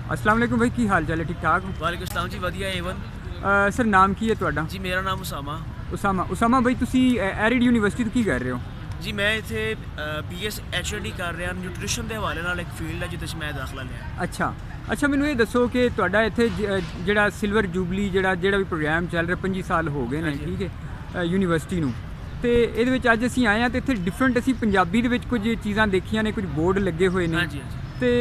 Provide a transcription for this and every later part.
अस्सलाम वालेकुम भाई, की हाल चाल है? ठीक ठाक? वालेकुम सलाम जी, ਵਧੀਆ ਏਵਨ ਸਰ ਨਾਮ ਕੀ ਹੈ ਤੁਹਾਡਾ? ਜੀ। ਮੇਰਾ ਨਾਮ ਉਸਾਮਾ ਉਸਾਮਾ ਭਾਈ, ਤੁਸੀਂ ਐਰਿਡ ਯੂਨੀਵਰਸਿਟੀ ਤੋਂ ਕੀ ਕਰ ਰਹੇ ਹੋ? ਜੀ। ਮੈਂ ਇੱਥੇ BS HND ਕਰ ਰਿਹਾ, ਨਿਊਟ੍ਰੀਸ਼ਨ ਦੇ ਹਵਾਲੇ ਨਾਲ ਇੱਕ ਫੀਲਡ ਹੈ ਜਿਹਦੇ 'ਚ ਮੈਂ ਦਾਖਲਾ ਲਿਆ। ਅੱਛਾ ਮੈਨੂੰ ਇਹ ਦੱਸੋ ਕਿ ਤੁਹਾਡਾ ਇੱਥੇ ਜਿਹੜਾ ਸਿਲਵਰ ਜੂਬਲੀ ਜਿਹੜਾ ਵੀ ਪ੍ਰੋਗਰਾਮ ਚੱਲ ਰਿਹਾ 25 ਸਾਲ ਹੋ ਗਏ ਨੇ, ਠੀਕ ਹੈ, ਯੂਨੀਵਰਸਿਟੀ ਨੂੰ, ਤੇ ਇਹਦੇ ਵਿੱਚ ਅੱਜ ਅਸੀਂ ਆਏ ਹਾਂ ਤੇ ਇੱਥੇ ਡਿਫਰੈਂਟ ਅਸੀਂ ਪੰਜਾਬੀ ਦੇ ਵਿੱਚ ਕੁਝ ਚੀਜ਼ਾਂ ਦੇਖੀਆਂ ਨੇ, ਕੁਝ ਬੋਰਡ ਲੱਗੇ ਹੋਏ ਨੇ, ਤੇ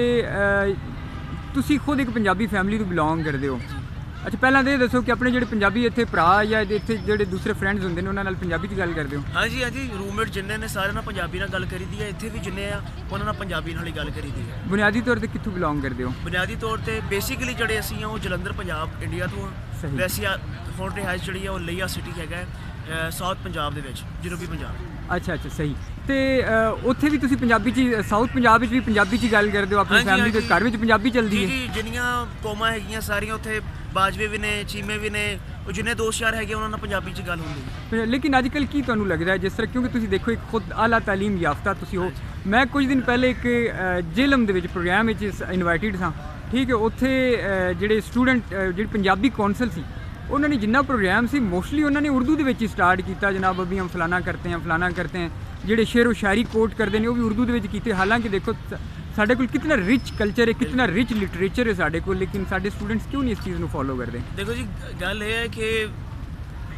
ਤੁਸੀਂ ਖੁਦ ਇੱਕ ਪੰਜਾਬੀ ਫੈਮਿਲੀ ਤੋਂ ਬਿਲੋਂਗ ਕਰਦੇ ਹੋ। ਅੱਛਾ, ਪਹਿਲਾਂ ਤਾਂ ਇਹ ਦੱਸੋ ਕਿ ਆਪਣੇ ਜਿਹੜੇ ਪੰਜਾਬੀ ਇੱਥੇ ਭਰਾ ਜਾਂ ਇੱਥੇ ਜਿਹੜੇ ਦੂਸਰੇ ਫਰੈਂਡਸ ਹੁੰਦੇ ਨੇ ਉਹਨਾਂ ਨਾਲ ਪੰਜਾਬੀ 'ਚ ਗੱਲ ਕਰਦੇ ਹੋ? ਹਾਂਜੀ, ਰੂਮਮੇਟ ਜਿੰਨੇ ਨੇ ਸਾਰੇ ਨਾਲ ਪੰਜਾਬੀ ਨਾਲ ਗੱਲ ਕਰੀਦੀ ਹੈ। ਇੱਥੇ ਵੀ ਜਿੰਨੇ ਆ ਉਹਨਾਂ ਨਾਲ ਪੰਜਾਬੀ ਨਾਲ ਹੀ ਗੱਲ ਕਰੀਦੀ ਹੈ। ਬੁਨਿਆਦੀ ਤੌਰ ਤੇ ਕਿੱਥੋਂ ਬਿਲੋਂਗ ਕਰਦੇ ਹੋ? ਬੁਨਿਆਦੀ ਤੌਰ ਤੇ ਬੇਸਿਕਲੀ ਜਿਹੜੇ ਅਸੀਂ ਆ ਉਹ ਜਲੰਧਰ ਪੰਜਾਬ ਇੰਡੀਆ ਤੋਂ ਆ। ਵੈਸੇ ਹੁਣ ਰਿਹਾਇਸ਼ ਜਿਹੜੀ ਆ ਉਹ ਲਈਆ ਸਿਟੀ ਹੈਗਾ ਸਾਊਥ ਪੰਜਾਬ ਦੇ ਵਿੱਚ, ਜਨੂਬੀ ਪੰਜਾਬ। ਅੱਛਾ ਸਹੀ। ਤੇ ਉੱਥੇ ਵੀ ਤੁਸੀਂ ਪੰਜਾਬੀ 'ਚ, ਸਾਊਥ ਪੰਜਾਬ ਵਿੱਚ ਵੀ ਪੰਜਾਬੀ 'ਚ ਗੱਲ ਕਰਦੇ ਹੋ? ਆਪਣੀ ਫੈਮਿਲੀ ਦੇ ਘਰ ਵਿੱਚ ਪੰਜਾਬੀ ਚੱਲਦੀ ਹੈ? ਜੀ, ਜਿੰਨੀਆਂ ਕੌਮਾਂ ਹੈਗੀਆਂ ਸਾਰੀਆਂ ਉੱਥੇ, ਬਾਜਵੇ ਵੀ ਨੇ, ਚੀਮੇ ਵੀ ਨੇ, ਉਹ ਜਿੰਨੇ ਦੋਸਤ ਯਾਰ ਹੈਗੇ ਉਹਨਾਂ ਨਾਲ ਪੰਜਾਬੀ 'ਚ ਗੱਲ ਹੁੰਦੀ ਹੈ। ਲੇਕਿਨ ਅੱਜ ਕੱਲ੍ਹ ਕੀ ਤੁਹਾਨੂੰ ਲੱਗਦਾ ਹੈ, ਜਿਸ ਤਰ੍ਹਾਂ, ਕਿਉਂਕਿ ਤੁਸੀਂ ਦੇਖੋ ਇੱਕ ਖੁਦ ਆਲਾ ਤਾਲੀਮ ਯਾਫਤਾ ਤੁਸੀਂ ਹੋ, ਮੈਂ ਕੁਝ ਦਿਨ ਪਹਿਲੇ ਇੱਕ ਜੇਲਮ ਦੇ ਵਿੱਚ ਪ੍ਰੋਗਰਾਮ ਵਿੱਚ ਇਨਵਾਈਟਡ ਸਾਂ, ਠੀਕ ਹੈ, ਉੱਥੇ ਜਿਹੜੇ ਸਟੂਡੈਂਟ ਜਿਹੜੀ ਪੰਜਾਬੀ ਕੌਂਸਲ ਸੀ ਉਹਨਾਂ ਨੇ ਜਿੰਨਾ ਪ੍ਰੋਗਰਾਮ ਸੀ ਮੋਸਟਲੀ ਉਹਨਾਂ ਨੇ ਉਰਦੂ ਦੇ ਵਿੱਚ ਹੀ ਸਟਾਰਟ ਕੀਤਾ। ਜਨਾਬ ਅਭੀ ਹਮ ਫਲਾਨਾ ਕਰਤੇ हैं, ਜਿਹੜੇ ਸ਼ੇਰੋ ਸ਼ਾਇਰੀ ਕੋਟ ਕਰਦੇ ਨੇ ਉਹ ਵੀ ਉਰਦੂ ਦੇ ਵਿੱਚ ਕੀਤੇ। ਹਾਲਾਂਕਿ ਦੇਖੋ ਸਾਡੇ ਕੋਲ ਕਿਤਨਾ ਰਿਚ ਕਲਚਰ ਹੈ, ਕਿਤਨਾ ਰਿਚ ਲਿਟਰੇਚਰ ਹੈ ਸਾਡੇ ਕੋਲ, ਲੇਕਿਨ ਸਾਡੇ ਸਟੂਡੈਂਟਸ ਕਿਉਂ ਨਹੀਂ ਇਸ ਚੀਜ਼ ਨੂੰ ਫੋਲੋ ਕਰਦੇ? ਦੇਖੋ ਜੀ, ਗੱਲ ਇਹ ਹੈ ਕਿ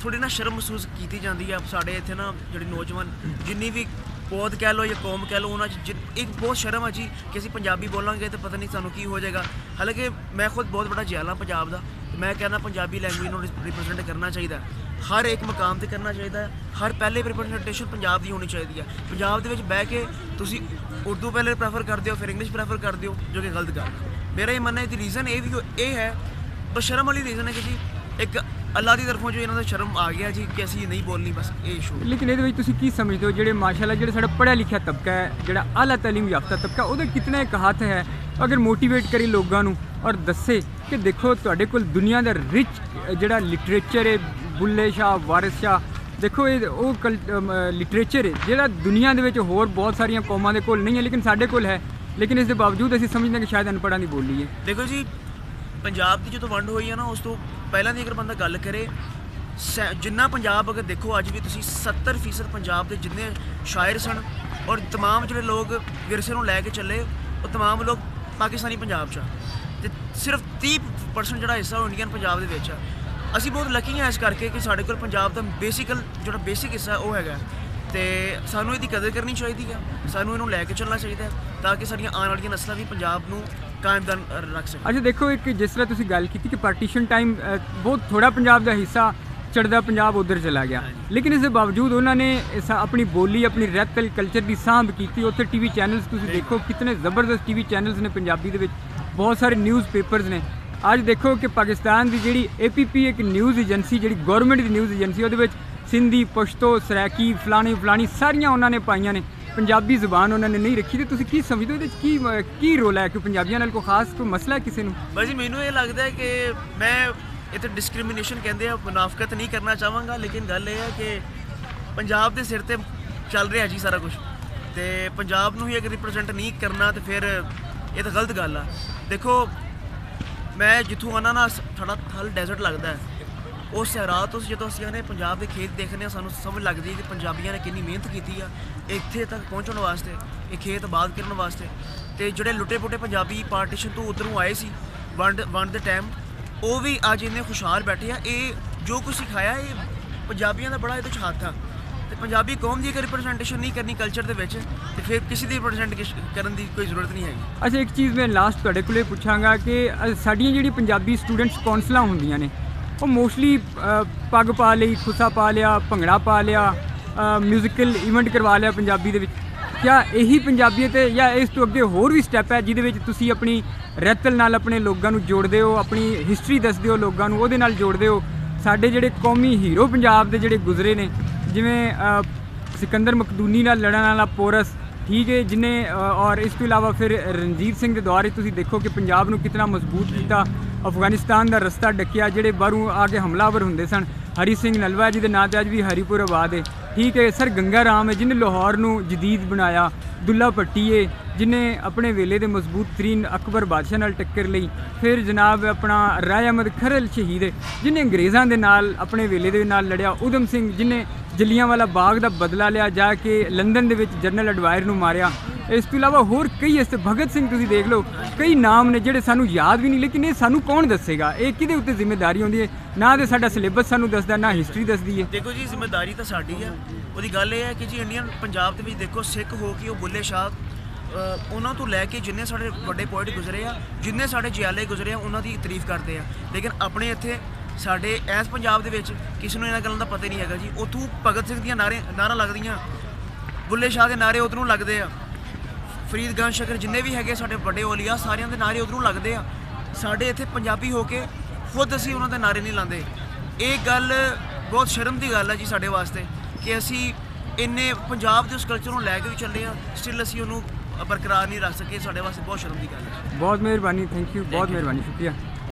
ਥੋੜੀ ਨਾ ਸ਼ਰਮ ਮਹਿਸੂਸ ਕੀਤੀ ਜਾਂਦੀ ਹੈ ਸਾਡੇ ਇੱਥੇ ਨਾ, ਜਿਹੜੇ ਨੌਜਵਾਨ ਜਿੰਨੀ ਵੀ ਪੌਦ ਕਹਿ ਲਓ ਜਾਂ ਕੌਮ ਕਹਿ ਲਓ, ਉਹਨਾਂ 'ਚ ਇੱਕ ਬਹੁਤ ਸ਼ਰਮ ਹੈ ਜੀ ਕਿ ਅਸੀਂ ਪੰਜਾਬੀ ਬੋਲਾਂਗੇ ਤਾਂ ਪਤਾ ਨਹੀਂ ਸਾਨੂੰ ਕੀ ਹੋ ਜਾਏਗਾ। ਹਾਲਾਂਕਿ ਮੈਂ ਖੁਦ ਬਹੁਤ ਵੱਡਾ ਜੈਲ ਹਾਂ ਪੰਜਾਬ ਦਾ, ਮੈਂ ਕਹਿੰਦਾ ਪੰਜਾਬੀ ਲੈਂਗੁਏਜ ਨੂੰ ਰਿਪਰੈਜ਼ੈਂਟ ਕਰਨਾ ਚਾਹੀਦਾ, ਹਰ ਇੱਕ ਮਕਾਮ 'ਤੇ ਕਰਨਾ ਚਾਹੀਦਾ। ਹਰ ਪਹਿਲੇ ਰਿਪਰੈਜ਼ੈਂਟੇਸ਼ਨ ਪੰਜਾਬ ਦੀ ਹੋਣੀ ਚਾਹੀਦੀ ਹੈ। ਪੰਜਾਬ ਦੇ ਵਿੱਚ ਬਹਿ ਕੇ ਤੁਸੀਂ ਉਰਦੂ ਪਹਿਲੇ ਪ੍ਰੈਫਰ ਕਰਦੇ ਹੋ, ਫਿਰ ਇੰਗਲਿਸ਼ ਪ੍ਰੈਫਰ ਕਰਦੇ ਹੋ, ਜੋ ਕਿ ਗਲਤ ਗੱਲ ਹੈ। ਮੇਰਾ ਇਹ ਮੰਨਣਾ ਇਹਦੀ ਰੀਜ਼ਨ ਇਹ ਹੈ, ਬਸ ਸ਼ਰਮ ਵਾਲੀ ਰੀਜ਼ਨ ਹੈ ਕਿ ਜੀ ਇੱਕ ਅੱਲਾ ਦੀ ਤਰਫੋਂ ਜੋ ਇਹਨਾਂ ਦਾ ਸ਼ਰਮ ਆ ਗਿਆ ਜੀ ਕਿ ਅਸੀਂ ਨਹੀਂ ਬੋਲਣੀ, ਬਸ ਇਹ ਇਸ਼ੂ। ਲੇਕਿਨ ਇਹਦੇ ਵਿੱਚ ਤੁਸੀਂ ਕੀ ਸਮਝਦੇ ਹੋ, ਜਿਹੜੇ ਮਾਸ਼ਾਅੱਲਾ ਜਿਹੜਾ ਸਾਡਾ ਪੜ੍ਹਿਆ ਲਿਖਿਆ ਤਬਕਾ ਹੈ, ਜਿਹੜਾ ਆਲਾ ਤਾਲੀਮ ਯਾਫਤਾ ਤਬਕਾ, ਉਹਦਾ ਕਿਤਨਾ ਇੱਕ ਹੱਥ ਹੈ ਅਗਰ ਮੋਟੀਵੇਟ ਕਰੇ ਲੋਕਾਂ ਨੂੰ ਔਰ ਦੱਸੇ ਕਿ ਦੇਖੋ ਤੁਹਾਡੇ ਕੋਲ ਦੁਨੀਆ ਦਾ ਰਿਚ ਜਿਹੜਾ ਲਿਟਰੇਚਰ ਹੈ, ਬੁੱਲੇ ਸ਼ਾਹ, ਵਾਰਿਸ ਸ਼ਾਹ, ਦੇਖੋ ਇਹ ਉਹ ਲਿਟਰੇਚਰ ਹੈ ਜਿਹੜਾ ਦੁਨੀਆ ਦੇ ਵਿੱਚ ਹੋਰ ਬਹੁਤ ਸਾਰੀਆਂ ਕੌਮਾਂ ਦੇ ਕੋਲ ਨਹੀਂ ਹੈ, ਲੇਕਿਨ ਸਾਡੇ ਕੋਲ ਹੈ। ਲੇਕਿਨ ਇਸ ਦੇ ਬਾਵਜੂਦ ਅਸੀਂ ਸਮਝਦੇ ਕਿ ਸ਼ਾਇਦ ਅਨਪੜ੍ਹਾਂ ਦੀ ਬੋਲੀ ਹੈ। ਦੇਖੋ ਜੀ, ਪੰਜਾਬ ਦੀ ਜਦੋਂ ਵੰਡ ਹੋਈ ਹੈ ਨਾ, ਉਸ ਤੋਂ ਪਹਿਲਾਂ ਦੀ ਅਗਰ ਬੰਦਾ ਗੱਲ ਕਰੇ, ਜਿੰਨਾ ਪੰਜਾਬ ਅਗਰ ਦੇਖੋ ਅੱਜ ਵੀ ਤੁਸੀਂ 70% ਪੰਜਾਬ ਦੇ ਜਿੰਨੇ ਸ਼ਾਇਰ ਸਨ ਔਰ ਤਮਾਮ ਜਿਹੜੇ ਲੋਕ ਵਿਰਸੇ ਨੂੰ ਲੈ ਕੇ ਚੱਲੇ, ਉਹ ਤਮਾਮ ਲੋਕ ਪਾਕਿਸਤਾਨੀ ਪੰਜਾਬ 'ਚ ਆ, ਅਤੇ ਸਿਰਫ 30% ਜਿਹੜਾ ਹਿੱਸਾ ਉਹ ਇੰਡੀਅਨ ਪੰਜਾਬ ਦੇ ਵਿੱਚ ਆ। ਅਸੀਂ ਬਹੁਤ ਲੱਕੀ ਹਾਂ ਇਸ ਕਰਕੇ ਕਿ ਸਾਡੇ ਕੋਲ ਪੰਜਾਬ ਦਾ ਬੇਸਿਕ ਹਿੱਸਾ ਉਹ ਹੈਗਾ, ਅਤੇ ਸਾਨੂੰ ਇਹਦੀ ਕਦਰ ਕਰਨੀ ਚਾਹੀਦੀ ਹੈ, ਸਾਨੂੰ ਇਹਨੂੰ ਲੈ ਕੇ ਚੱਲਣਾ ਚਾਹੀਦਾ ਤਾਂ ਕਿ ਸਾਡੀਆਂ ਆਉਣ ਵਾਲੀਆਂ ਨਸਲਾਂ ਵੀ ਪੰਜਾਬ ਨੂੰ ਕਾਇਮ ਰੱਖ ਸਕਣ। ਅੱਛਾ ਦੇਖੋ, ਇੱਕ ਜਿਸ ਤਰ੍ਹਾਂ ਤੁਸੀਂ ਗੱਲ ਕੀਤੀ ਕਿ ਪਾਰਟੀਸ਼ਨ ਟਾਈਮ ਬਹੁਤ ਥੋੜ੍ਹਾ ਪੰਜਾਬ ਦਾ ਹਿੱਸਾ ਚੜ੍ਹਦਾ ਪੰਜਾਬ ਉੱਧਰ ਚਲਾ ਗਿਆ, ਲੇਕਿਨ ਇਸ ਦੇ ਬਾਵਜੂਦ ਉਹਨਾਂ ਨੇ ਆਪਣੀ ਬੋਲੀ, ਆਪਣੀ ਰਹਿਤਲ ਕਲਚਰ ਦੀ ਸਾਂਭ ਕੀਤੀ। ਉੱਥੇ TV ਚੈਨਲਸ ਤੁਸੀਂ ਦੇਖੋ ਕਿਤਨੇ ਜ਼ਬਰਦਸਤ TV ਚੈਨਲਸ ਨੇ ਪੰਜਾਬੀ ਦੇ ਵਿੱਚ, ਬਹੁਤ ਸਾਰੇ ਨਿਊਜ਼ ਪੇਪਰਸ ਨੇ। ਅੱਜ ਦੇਖੋ ਕਿ ਪਾਕਿਸਤਾਨ ਦੀ ਜਿਹੜੀ APP ਇੱਕ ਨਿਊਜ਼ ਏਜੰਸੀ, ਜਿਹੜੀ ਗੌਰਮੈਂਟ ਦੀ ਨਿਊਜ਼ ਏਜੰਸੀ, ਉਹਦੇ ਵਿੱਚ ਸਿੰਧੀ, ਪਸ਼ਤੋ, ਸਰਾਇਕੀ, ਫਲਾਣੀ ਸਾਰੀਆਂ ਉਹਨਾਂ ਨੇ ਪਾਈਆਂ ਨੇ, ਪੰਜਾਬੀ ਜ਼ੁਬਾਨ ਉਹਨਾਂ ਨੇ ਨਹੀਂ ਰੱਖੀ। ਤੇ ਤੁਸੀਂ ਕੀ ਸਮਝਦੇ ਹੋ ਇਹਦੇ 'ਚ ਕੀ ਰੋਲ ਹੈ ਕਿ ਪੰਜਾਬੀਆਂ ਨਾਲ ਕੋਈ ਖਾਸ ਕੋਈ ਮਸਲਾ ਹੈ ਕਿਸੇ ਨੂੰ? ਬਸ ਜੀ, ਮੈਨੂੰ ਇਹ ਲੱਗਦਾ ਹੈ ਕਿ ਮੈਂ ਇੱਥੇ ਡਿਸਕ੍ਰਿਮੀਨੇਸ਼ਨ ਕਹਿੰਦੇ ਆ, ਮੁਨਾਫਕਤ ਨਹੀਂ ਕਰਨਾ ਚਾਹਾਂਗਾ, ਲੇਕਿਨ ਗੱਲ ਇਹ ਹੈ ਕਿ ਪੰਜਾਬ ਦੇ ਸਿਰ 'ਤੇ ਚੱਲ ਰਿਹਾ ਜੀ ਸਾਰਾ ਕੁਝ, ਅਤੇ ਪੰਜਾਬ ਨੂੰ ਹੀ ਅਗਰ ਰਿਪਰੈਜ਼ੈਂਟ ਨਹੀਂ ਕਰਨਾ ਤਾਂ ਫਿਰ ਇਹ ਤਾਂ ਗਲਤ ਗੱਲ ਆ। ਦੇਖੋ, ਮੈਂ ਜਿੱਥੋਂ ਆਉਣਾ ਨਾ, ਸਾਡਾ ਥਲ ਡੈਜ਼ਰਟ ਲੱਗਦਾ ਹੈ, ਉਸ ਸਹਿਰਾ ਤੋਂ ਜਦੋਂ ਅਸੀਂ ਆਉਂਦੇ ਪੰਜਾਬ ਦੇ ਖੇਤ ਦੇਖਦੇ ਹਾਂ, ਸਾਨੂੰ ਸਮਝ ਲੱਗਦੀ ਹੈ ਕਿ ਪੰਜਾਬੀਆਂ ਨੇ ਕਿੰਨੀ ਮਿਹਨਤ ਕੀਤੀ ਆ ਇੱਥੇ ਤੱਕ ਪਹੁੰਚਣ ਵਾਸਤੇ, ਇਹ ਖੇਤ ਆਬਾਦ ਕਰਨ ਵਾਸਤੇ। ਅਤੇ ਜਿਹੜੇ ਲੁੱਟੇ ਪੁੱਟੇ ਪੰਜਾਬੀ ਪਾਰਟੀਸ਼ਨ ਤੋਂ ਉੱਧਰੋਂ ਆਏ ਸੀ ਵੰਡ ਦੇ ਟਾਈਮ, ਉਹ ਵੀ ਅੱਜ ਇੰਨੇ ਖੁਸ਼ਹਾਲ ਬੈਠੇ ਆ। ਇਹ ਜੋ ਕੁਛ ਸਿਖਾਇਆ ਇਹ ਪੰਜਾਬੀਆਂ ਦਾ ਬੜਾ ਇਹਦੇ 'ਚ ਹੱਥ ਆ, ਅਤੇ ਪੰਜਾਬੀ ਕੌਮ ਦੀ ਅਗਰ ਰਿਪਰੈਜ਼ੈਂਟੇਸ਼ਨ ਨਹੀਂ ਕਰਨੀ ਕਲਚਰ ਦੇ ਵਿੱਚ, ਅਤੇ ਫਿਰ ਕਿਸੇ ਦੀ ਰਿਪਰੈਜ਼ੈਂਟੇਸ਼ਨ ਕਰਨ ਦੀ ਕੋਈ ਜ਼ਰੂਰਤ ਨਹੀਂ ਹੈਗੀ। ਅੱਛਾ, ਇੱਕ ਚੀਜ਼ ਮੈਂ ਲਾਸਟ ਤੁਹਾਡੇ ਕੋਲ ਇਹ ਪੁੱਛਾਂਗਾ ਕਿ ਸਾਡੀਆਂ ਜਿਹੜੀ ਪੰਜਾਬੀ ਸਟੂਡੈਂਟਸ ਕੌਂਸਲਾਂ ਹੁੰਦੀਆਂ ਨੇ, ਉਹ ਮੋਸਟਲੀ ਪੱਗ ਪਾ ਲਈ, ਖੁੱਸਾ ਪਾ ਲਿਆ, ਭੰਗੜਾ ਪਾ ਲਿਆ, ਮਿਊਜ਼ੀਕਲ ਇਵੈਂਟ ਕਰਵਾ ਲਿਆ ਪੰਜਾਬੀ ਦੇ ਵਿੱਚ। ਕਿਆ ਇਹੀ ਪੰਜਾਬੀਅਤ ਹੈ ਜਾਂ ਇਸ ਤੋਂ ਅੱਗੇ ਹੋਰ ਵੀ ਸਟੈਪ ਹੈ ਜਿਹਦੇ ਵਿੱਚ ਤੁਸੀਂ ਆਪਣੀ ਰਹਿਤਲ ਨਾਲ ਆਪਣੇ ਲੋਕਾਂ ਨੂੰ ਜੋੜਦੇ ਹੋ, ਆਪਣੀ ਹਿਸਟਰੀ ਦੱਸਦੇ ਹੋ ਲੋਕਾਂ ਨੂੰ, ਉਹਦੇ ਨਾਲ ਜੋੜਦੇ ਹੋ? ਸਾਡੇ ਜਿਹੜੇ ਕੌਮੀ ਹੀਰੋ ਪੰਜਾਬ ਦੇ ਜਿਹੜੇ ਗੁਜ਼ਰੇ ਨੇ, ਜਿਵੇਂ ਸਿਕੰਦਰ ਮਕਦੂਨੀ ਨਾਲ ਲੜਨ ਵਾਲਾ ਪੋਰਸ, ਠੀਕ ਹੈ, ਜਿਹਨੇ ਔਰ ਇਸ ਤੋਂ ਇਲਾਵਾ ਫਿਰ ਰਣਜੀਤ ਸਿੰਘ ਦੇ ਦੌਰ 'ਚ ਤੁਸੀਂ ਦੇਖੋ ਕਿ ਪੰਜਾਬ ਨੂੰ ਕਿਤਨਾ ਮਜ਼ਬੂਤ ਕੀਤਾ, ਅਫਗਾਨਿਸਤਾਨ ਦਾ ਰਸਤਾ ਡੱਕਿਆ, ਜਿਹੜੇ ਬਾਹਰੋਂ ਆ ਕੇ ਹਮਲਾਵਰ ਹੁੰਦੇ ਸਨ, ਹਰੀ ਸਿੰਘ ਨਲਵਾ ਜਿਹਦੇ ਨਾਂ 'ਤੇ ਅੱਜ ਵੀ ਹਰੀਪੁਰ ਆਬਾਦ ਹੈ, ठीक है सर गंगा राम है जिन्हें लाहौर ਨੂੰ ਜਦੀਦ ਬਣਾਇਆ, ਦੁੱਲਾ ਭੱਟੀ ਹੈ ਜਿਨੇ ਆਪਣੇ ਵੇਲੇ ਦੇ ਮਜ਼ਬੂਤ ਤਰੀਨ ਅਕਬਰ ਬਾਦਸ਼ਾਹ ਨਾਲ ਟੱਕਰ ਲਈ, ਫਿਰ ਜਨਾਬ ਆਪਣਾ ਰਾਏ ਅਹਿਮਦ ਖਰਲ ਸ਼ਹੀਦ ਹੈ ਜਿਨੇ ਅੰਗਰੇਜ਼ਾਂ ਦੇ ਨਾਲ ਆਪਣੇ ਵੇਲੇ ਦੇ ਨਾਲ ਲੜਿਆ, ਊਧਮ ਸਿੰਘ ਜਿਨੇ ਜਲਿਆਂਵਾਲਾ ਬਾਗ ਦਾ ਬਦਲਾ ਲਿਆ, ਜਾ ਕੇ ਲੰਡਨ ਦੇ ਵਿੱਚ ਜਨਰਲ ਅਡਵਾਇਰ ਨੂੰ ਮਾਰਿਆ। ਇਸ ਤੋਂ ਇਲਾਵਾ ਹੋਰ ਕਈ ਇਸ ਭਗਤ ਸਿੰਘ ਤੁਸੀਂ ਦੇਖ ਲਓ, ਕਈ ਨਾਮ ਨੇ ਜਿਹੜੇ ਸਾਨੂੰ ਯਾਦ ਵੀ ਨਹੀਂ, ਲੇਕਿਨ ਇਹ ਸਾਨੂੰ ਕੌਣ ਦੱਸੇਗਾ, ਇਹ ਕਿਹਦੇ ਉੱਤੇ ਜ਼ਿੰਮੇਵਾਰੀ ਹੁੰਦੀ ਹੈ? ਨਾ ਤੇ ਸਾਡਾ ਸਿਲੇਬਸ ਸਾਨੂੰ ਦੱਸਦਾ, ਨਾ ਹਿਸਟਰੀ ਦੱਸਦੀ ਹੈ। ਦੇਖੋ ਜੀ ਜ਼ਿੰਮੇਵਾਰੀ ਤਾਂ ਸਾਡੀ ਆ, ਉਹਦੀ ਗੱਲ ਇਹ ਹੈ ਕਿ ਜੀ ਇੰਡੀਅਨ ਪੰਜਾਬ ਦੇ ਵਿੱਚ ਦੇਖੋ ਸਿੱਖ ਹੋ ਕੇ ਉਹ ਬੁੱਲੇ ਸ਼ਾਹ ਉਹਨਾਂ ਤੋਂ ਲੈ ਕੇ ਜਿੰਨੇ ਸਾਡੇ ਵੱਡੇ ਪੋਇਟ ਗੁਜ਼ਰੇ ਆ, ਜਿੰਨੇ ਸਾਡੇ ਜਿਆਲੇ ਗੁਜ਼ਰੇ ਆ, ਉਹਨਾਂ ਦੀ ਤਾਰੀਫ ਕਰਦੇ ਆ। ਲੇਕਿਨ ਆਪਣੇ ਇੱਥੇ ਸਾਡੇ ਇਸ ਪੰਜਾਬ ਦੇ ਵਿੱਚ ਕਿਸੇ ਨੂੰ ਇਹਨਾਂ ਗੱਲਾਂ ਦਾ ਪਤਾ ਹੀ ਨਹੀਂ ਹੈਗਾ ਜੀ। ਉੱਥੋਂ ਭਗਤ ਸਿੰਘ ਦੀਆਂ ਨਾਰਾਂ ਲੱਗਦੀਆਂ, ਬੁੱਲੇ ਸ਼ਾਹ ਦੇ ਨਾਰੇ ਉੱਧਰੋਂ ਲੱਗਦੇ ਆ, ਫਰੀਦ ਗੰਜ ਸ਼ਕਰ ਜਿੰਨੇ ਵੀ ਹੈਗੇ ਸਾਡੇ ਵੱਡੇ ਔਲੀਆ ਸਾਰਿਆਂ ਦੇ ਨਾਰੇ ਉੱਧਰੋਂ ਲੱਗਦੇ ਆ। ਸਾਡੇ ਇੱਥੇ ਪੰਜਾਬੀ ਹੋ ਕੇ ਖੁਦ ਅਸੀਂ ਉਹਨਾਂ ਦੇ ਨਾਰੇ ਨਹੀਂ ਲਾਉਂਦੇ। ਇਹ ਗੱਲ ਬਹੁਤ ਸ਼ਰਮ ਦੀ ਗੱਲ ਹੈ ਜੀ ਸਾਡੇ ਵਾਸਤੇ ਕਿ ਅਸੀਂ ਇੰਨੇ ਪੰਜਾਬ ਦੇ ਉਸ ਕਲਚਰ ਨੂੰ ਲੈ ਕੇ ਵੀ ਚੱਲੇ ਆ, ਸਟਿਲ ਅਸੀਂ ਉਹਨੂੰ ਬਰਕਰਾਰ ਨਹੀਂ ਰੱਖ ਸਕੇ। ਸਾਡੇ ਵਾਸਤੇ ਬਹੁਤ ਸ਼ਰਮ ਦੀ ਗੱਲ ਹੈ। ਬਹੁਤ ਮਿਹਰਬਾਨੀ, ਥੈਂਕ ਯੂ, ਬਹੁਤ ਮਿਹਰਬਾਨੀ, ਸ਼ੁਕਰੀਆ।